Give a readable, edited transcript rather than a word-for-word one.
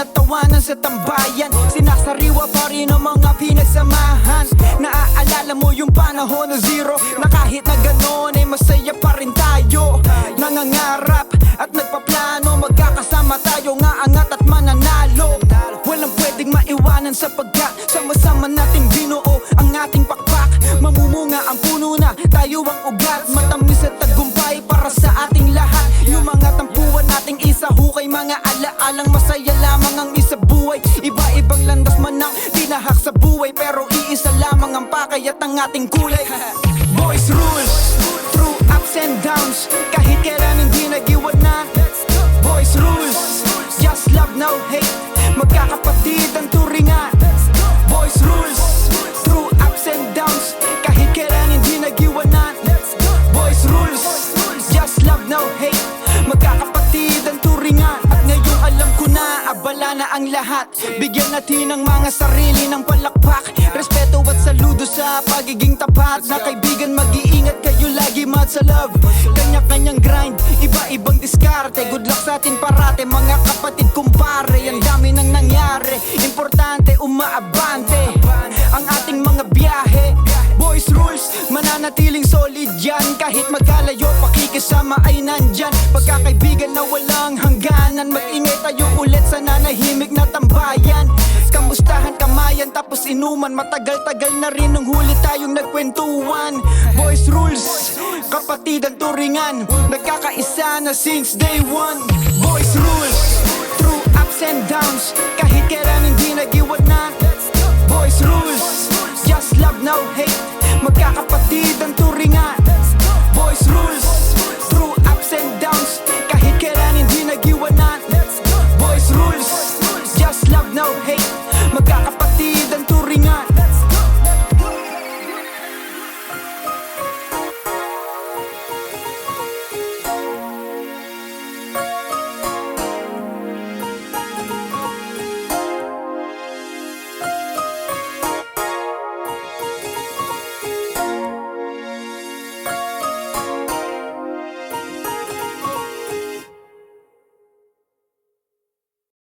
at tawanan sa tambayan. Sinasariwa pa rin ang mga pinagsamahan. Naaalala mo yung panahon na zero, na kahit na ganon ay masaya pa rin tayo. Nangangarap at nagpaplano, magkakasama tayo, nga angat at mananalo. Walang pwedeng maiwanan sapagkat sama-sama nating binuo ang ating pakpak. Mamumunga ang puno na tayo ang ugat, matamis at tagumpay para sa ating lahat. Yung mga tampuan nating isa hukay, mga alaalang masaya lamang ang isa buhay. Iba-ibang landas man ang tinahak sa buhay, pero iisa lamang ang pakay at ang ating kulay. Boys rules, through ups and downs, kahit kailan hindi nag-iwanan. Boys rules, just love no hate, magkakapatid ang turingan. Boys rules, through ups and downs, kahit kailan hindi nag-iwanan. Boys rules, just love no hate, magkakapatid ang turingan. At ngayong alam ko na abala na ang lahat, bigyan natin ang mga sarili ng palakpak. Respeto at saludo sa pagiging tapat na kaibigan, mag-iingat kayo lagi, mat sa love. Kanya-kanyang grind, iba-ibang diskarte. Good luck sa atin parate, mga kapatid kumpare. Ang dami nang nangyari, importante umaabante ang ating mga biyahe. Boys rules, mananatiling solid yan, kahit magkalayo, pakikisama ay nandyan. Pagkakaibigan na walang hangganan, mag-ingay tayo ulit sa nanahimik na tambayan. Kamustahan, kamayan, tapos inuman, matagal-tagal na rin nung huli tayong nagkwentuhan. Boys rules, kapatid ang turingan, nagkakaisa na since day one. Boys rules, through ups and downs, kahit